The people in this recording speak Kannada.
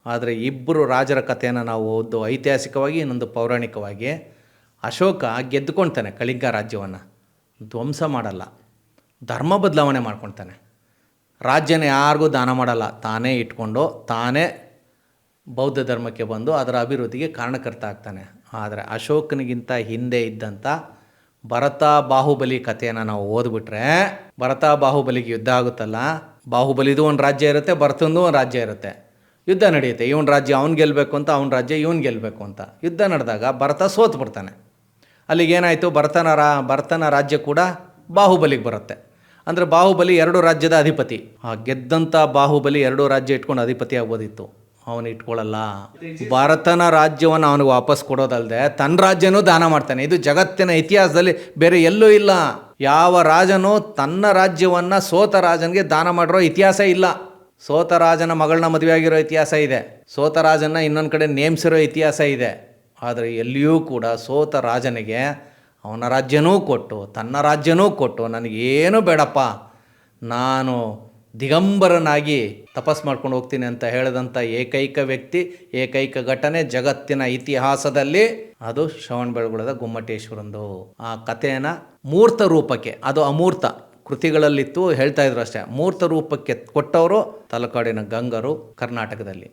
ಆದರೆ ಇಬ್ಬರು ರಾಜರ ಕಥೆಯನ್ನು ನಾವು ಒಂದು ಐತಿಹಾಸಿಕವಾಗಿ ಇನ್ನೊಂದು ಪೌರಾಣಿಕವಾಗಿ. ಅಶೋಕ ಗೆದ್ದುಕೊಳ್ತಾನೆ ಕಳಿಂಗ ರಾಜ್ಯವನ್ನು, ಧ್ವಂಸ ಮಾಡಲ್ಲ, ಧರ್ಮ ಬದಲಾವಣೆ ಮಾಡ್ಕೊಳ್ತಾನೆ. ರಾಜ್ಯನ ಯಾರಿಗೂ ದಾನ ಮಾಡಲ್ಲ, ತಾನೇ ಇಟ್ಕೊಂಡು ತಾನೇ ಬೌದ್ಧ ಧರ್ಮಕ್ಕೆ ಬಂದು ಅದರ ಅಭಿವೃದ್ಧಿಗೆ ಕಾರಣಕರ್ತ ಆಗ್ತಾನೆ. ಆದರೆ ಅಶೋಕನಿಗಿಂತ ಹಿಂದೆ ಇದ್ದಂಥ ಭರತ ಬಾಹುಬಲಿ ಕಥೆಯನ್ನು ನಾವು ಓದ್ಬಿಟ್ರೆ, ಭರತ ಬಾಹುಬಲಿಗೆ ಯುದ್ಧ ಆಗುತ್ತಲ್ಲ, ಬಾಹುಬಲಿದು ಒಂದು ರಾಜ್ಯ ಇರುತ್ತೆ, ಭರತಂದು ಒಂದು ರಾಜ್ಯ ಇರುತ್ತೆ, ಯುದ್ಧ ನಡೆಯುತ್ತೆ. ಇವನ ರಾಜ್ಯ ಅವ್ನು ಗೆಲ್ಲಬೇಕು ಅಂತ, ಅವನ ರಾಜ್ಯ ಇವನು ಗೆಲ್ಲಬೇಕು ಅಂತ ಯುದ್ಧ ನಡೆದಾಗ ಭರತ ಸೋತು ಬಿಡ್ತಾನೆ. ಅಲ್ಲಿಗೇನಾಯಿತು, ಭರತನ ರಾಜ್ಯ ಕೂಡ ಬಾಹುಬಲಿಗೆ ಬರುತ್ತೆ. ಅಂದರೆ ಬಾಹುಬಲಿ 2 ರಾಜ್ಯದ ಅಧಿಪತಿ. ಆ ಗೆದ್ದಂಥ ಬಾಹುಬಲಿ 2 ರಾಜ್ಯ ಇಟ್ಕೊಂಡು ಅಧಿಪತಿ ಆಗ್ಬೋದಿತ್ತು, ಅವನು ಇಟ್ಕೊಳ್ಳಲ್ಲ. ಭರತನ ರಾಜ್ಯವನ್ನು ಅವನಿಗೆ ವಾಪಸ್ ಕೊಡೋದಲ್ಲದೆ ತನ್ನ ರಾಜ್ಯನೂ ದಾನ ಮಾಡ್ತಾನೆ. ಇದು ಜಗತ್ತಿನ ಇತಿಹಾಸದಲ್ಲಿ ಬೇರೆ ಎಲ್ಲೂ ಇಲ್ಲ. ಯಾವ ರಾಜನೂ ತನ್ನ ರಾಜ್ಯವನ್ನು ಸೋತ ರಾಜನಿಗೆ ದಾನ ಮಾಡಿರೋ ಇತಿಹಾಸ ಇಲ್ಲ. ಸೋತ ರಾಜನ ಮಗಳನ್ನ ಮದುವೆ ಆಗಿರೋ ಇತಿಹಾಸ ಇದೆ, ಸೋತ ರಾಜನ ಇನ್ನೊಂದು ಕಡೆ ನೇಮಿಸಿರೋ ಇತಿಹಾಸ ಇದೆ. ಆದರೆ ಎಲ್ಲಿಯೂ ಕೂಡ ಸೋತ ರಾಜನಿಗೆ ಅವನ ರಾಜ್ಯನೂ ಕೊಟ್ಟು ತನ್ನ ರಾಜ್ಯನೂ ಕೊಟ್ಟು ನನಗೇನು ಬೇಡಪ್ಪ, ನಾನು ದಿಗಂಬರನಾಗಿ ತಪಸ್ ಮಾಡ್ಕೊಂಡು ಹೋಗ್ತೀನಿ ಅಂತ ಹೇಳಿದಂಥ ಏಕೈಕ ವ್ಯಕ್ತಿ, ಏಕೈಕ ಘಟನೆ ಜಗತ್ತಿನ ಇತಿಹಾಸದಲ್ಲಿ ಅದು ಶ್ರವಣಬೆಳಗೊಳದ ಗೊಮ್ಮಟೇಶ್ವರಂದು. ಆ ಕಥೆಯನ್ನು ಮೂರ್ತ ರೂಪಕ್ಕೆ, ಅದು ಅಮೂರ್ತ ಕೃತಿಗಳಲ್ಲಿತ್ತು, ಹೇಳ್ತಾ ಇದ್ರು ಅಷ್ಟೇ, ಮೂರ್ತ ರೂಪಕ್ಕೆ ಕೊಟ್ಟವರು ತಲಕಾಡಿನ ಗಂಗರು ಕರ್ನಾಟಕದಲ್ಲಿ.